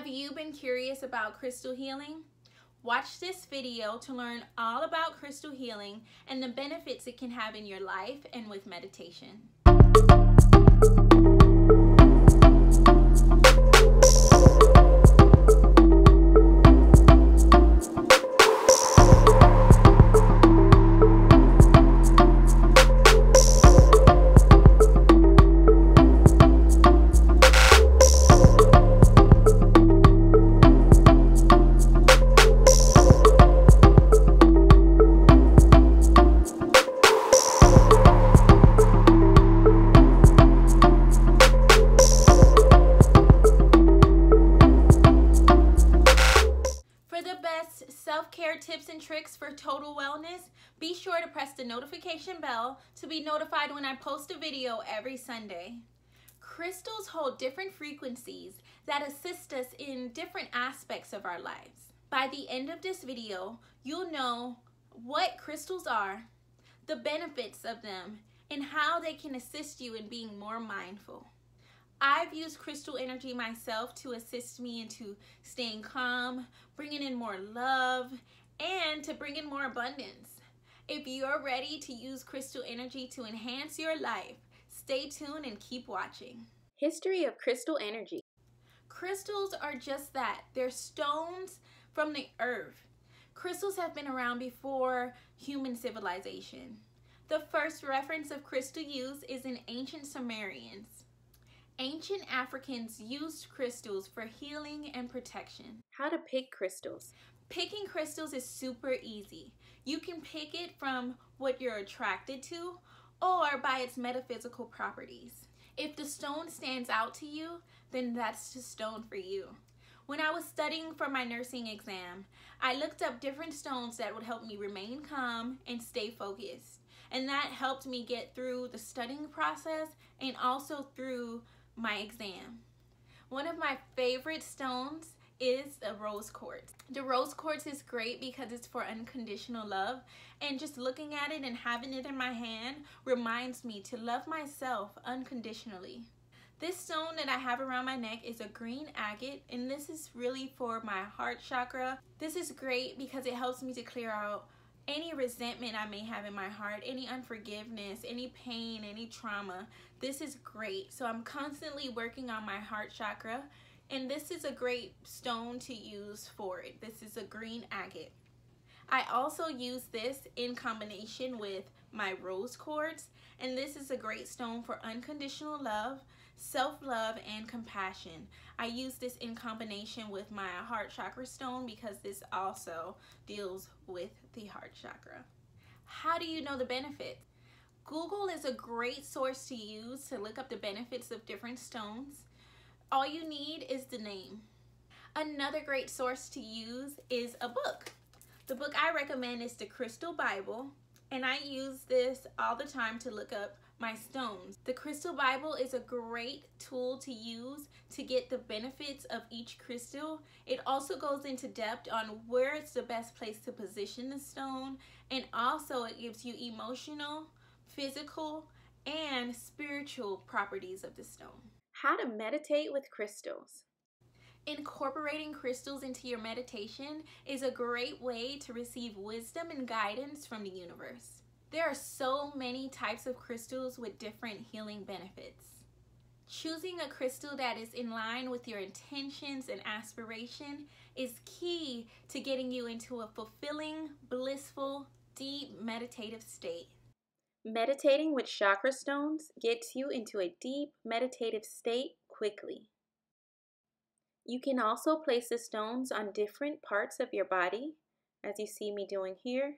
Have you been curious about crystal healing? Watch this video to learn all about crystal healing and the benefits it can have in your life and with meditation. Self-care tips and tricks for total wellness, be sure to press the notification bell to be notified when I post a video every Sunday. Crystals hold different frequencies that assist us in different aspects of our lives. By the end of this video, you'll know what crystals are, the benefits of them, and how they can assist you in being more mindful. I've used crystal energy myself to assist me into staying calm, bringing in more love, and to bring in more abundance. If you're ready to use crystal energy to enhance your life, stay tuned and keep watching. History of crystal energy. Crystals are just that. They're stones from the earth. Crystals have been around before human civilization. The first reference of crystal use is in ancient Sumerians. Ancient Africans used crystals for healing and protection. How to pick crystals. Picking crystals is super easy. You can pick it from what you're attracted to or by its metaphysical properties. If the stone stands out to you, then that's the stone for you. When I was studying for my nursing exam, I looked up different stones that would help me remain calm and stay focused. And that helped me get through the studying process and also through my exam. One of my favorite stones is the rose quartz. The rose quartz is great because it's for unconditional love, and just looking at it and having it in my hand reminds me to love myself unconditionally. This stone that I have around my neck is a green agate, and this is really for my heart chakra. This is great because it helps me to clear out any resentment I may have in my heart, any unforgiveness, any pain, any trauma. This is great. So I'm constantly working on my heart chakra, and this is a great stone to use for it. This is a green agate. I also use this in combination with my rose quartz, and this is a great stone for unconditional love, self-love, and compassion. I use this in combination with my heart chakra stone because this also deals with the heart chakra. How do you know the benefits? Google is a great source to use to look up the benefits of different stones. All you need is the name. Another great source to use is a book. The book I recommend is the Crystal Bible, and I use this all the time to look up my stones. The Crystal Bible is a great tool to use to get the benefits of each crystal. It also goes into depth on where it's the best place to position the stone, and also it gives you emotional, physical, and spiritual properties of the stone. How to meditate with crystals. Incorporating crystals into your meditation is a great way to receive wisdom and guidance from the universe. There are so many types of crystals with different healing benefits. Choosing a crystal that is in line with your intentions and aspiration is key to getting you into a fulfilling, blissful, deep meditative state. Meditating with chakra stones gets you into a deep meditative state quickly. You can also place the stones on different parts of your body, as you see me doing here.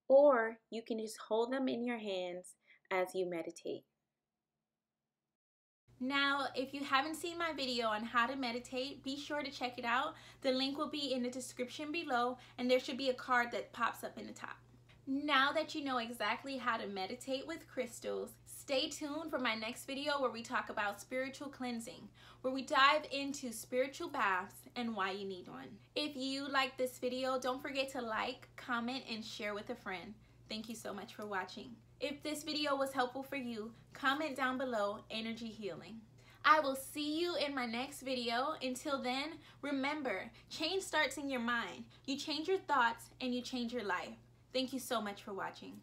Or you can just hold them in your hands as you meditate. Now, if you haven't seen my video on how to meditate, be sure to check it out. The link will be in the description below, and there should be a card that pops up in the top. Now that you know exactly how to meditate with crystals, stay tuned for my next video where we talk about spiritual cleansing, where we dive into spiritual baths and why you need one. If you like this video, don't forget to like, comment, and share with a friend. Thank you so much for watching. If this video was helpful for you, comment down below energy healing. I will see you in my next video. Until then, remember, change starts in your mind. You change your thoughts and you change your life. Thank you so much for watching.